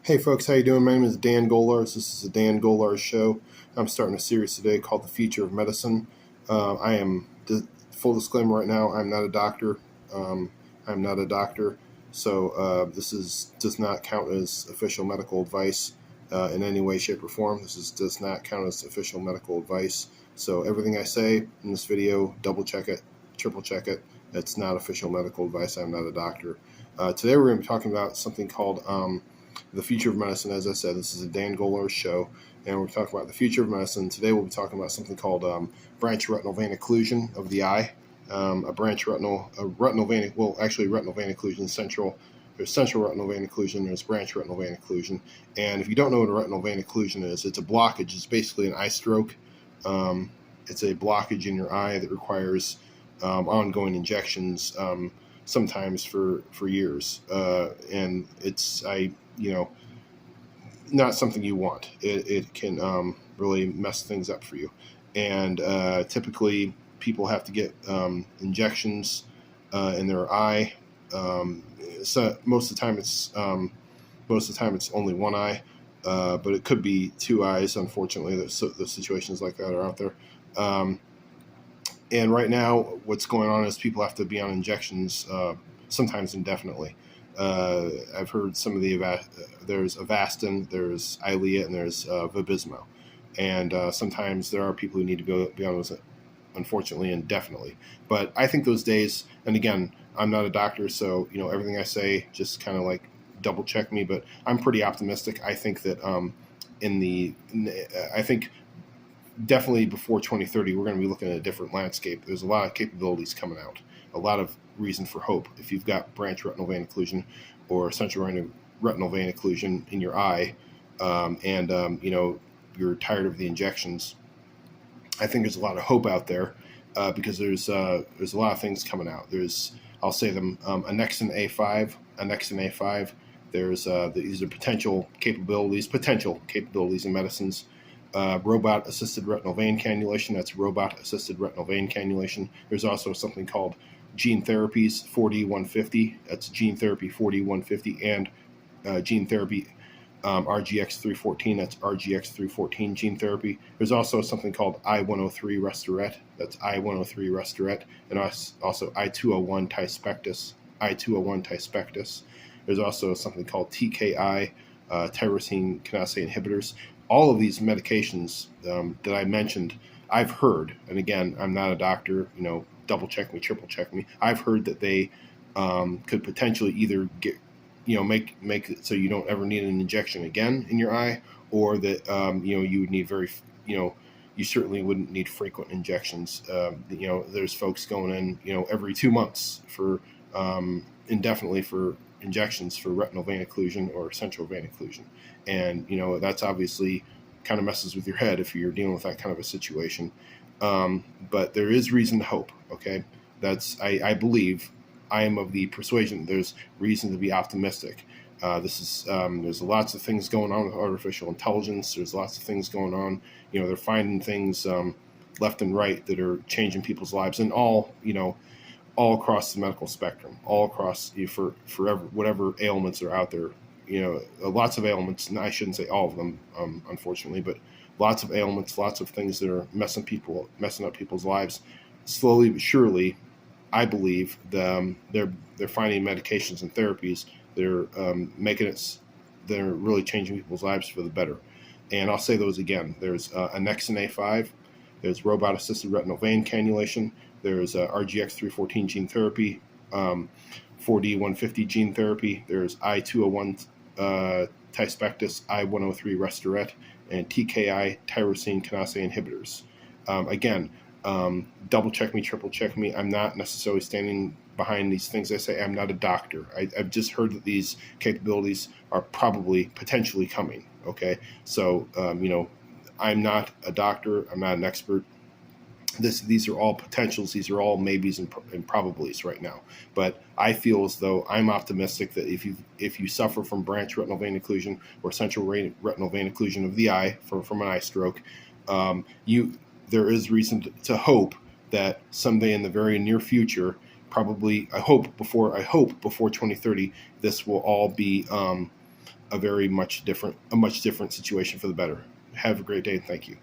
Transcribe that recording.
Hey folks, how you doing? My name is Dan Golarz. This is the Dan Golarz Show. I'm starting a series today called The Future of Medicine. I am, full disclaimer right now, I'm not a doctor. I'm not a doctor, so does not count as official medical advice in any way, shape, or form. Does not count as official medical advice. So everything I say in this video, double check it, triple check it. It's not official medical advice. I'm not a doctor. Today we're going to be talking about something called the future of medicine. As I said, this is a Dan Golarz show, and we're talking about the future of medicine. Today we'll be talking about something called branch retinal vein occlusion of the eye. Retinal vein occlusion, there's central retinal vein occlusion, there's branch retinal vein occlusion. And if you don't know what a retinal vein occlusion is, it's a blockage. It's basically an eye stroke. It's a blockage in your eye that requires ongoing injections, sometimes for years. And it's, not something you want. It can really mess things up for you. And typically people have to get injections in their eye. So most of the time it's only one eye, but it could be two eyes. Unfortunately, the situations like that are out there. And right now, what's going on is people have to be on injections sometimes indefinitely. I've heard some of there's Avastin, there's Eylea, and there's Vabysmo. And sometimes there are people who need to be on those, unfortunately, indefinitely. But I think those days, and again, I'm not a doctor, so everything I say, just kind of like double check me. But I'm pretty optimistic. I think that I think definitely before 2030, we're going to be looking at a different landscape. There's a lot of capabilities coming out, a lot of reason for hope. If you've got branch retinal vein occlusion or central retinal vein occlusion in your eye, and you're tired of the injections, I think there's a lot of hope out there because there's a lot of things coming out. I'll say them, Annexin A5. There's these are potential capabilities in medicines. Robot-assisted retinal vein cannulation. That's robot-assisted retinal vein cannulation. There's also something called gene therapies 4D150. That's gene therapy 4D150, and gene therapy RGX314. That's RGX314 gene therapy. There's also something called I-103 Restoret. That's I-103 Restoret, and also I-201 Tispectus. There's also something called TKI, tyrosine kinase inhibitors. All of these medications that I mentioned, I've heard, and again, I'm not a doctor, double check me, triple check me. I've heard that they could potentially either get, make it so you don't ever need an injection again in your eye, or that, you would need you certainly wouldn't need frequent injections. There's folks going in, every 2 months for indefinitely for injections for retinal vein occlusion or central vein occlusion. And, that's obviously kind of messes with your head if you're dealing with that kind of a situation. But there is reason to hope, okay? I believe, I am of the persuasion there's reason to be optimistic. There's lots of things going on with artificial intelligence. There's lots of things going on. They're finding things left and right that are changing people's lives, and all across the medical spectrum, all across for whatever ailments are out there. Lots of ailments, and I shouldn't say all of them, unfortunately, but lots of ailments, lots of things that are messing up people's lives. Slowly but surely, I believe they're finding medications and therapies that are they're really changing people's lives for the better. And I'll say those again. There's Annexin A5, there's robot-assisted retinal vein cannulation, there's RGX314 gene therapy, 4D150 gene therapy, there's I-201 Tispectus, I-103 Restoret, and TKI tyrosine kinase inhibitors. Again, double check me, triple check me. I'm not necessarily standing behind these things I say. I'm not a doctor. I've just heard that these capabilities are potentially coming. Okay, so I'm not a doctor. I'm not an expert. These are all potentials. These are all maybes and probablys right now. But I feel as though I'm optimistic that if you suffer from branch retinal vein occlusion or central retinal vein occlusion of the eye from an eye stroke, there is reason to hope that someday in the very near future, probably I hope before 2030, this will all be a much different situation for the better. Have a great day, and thank you.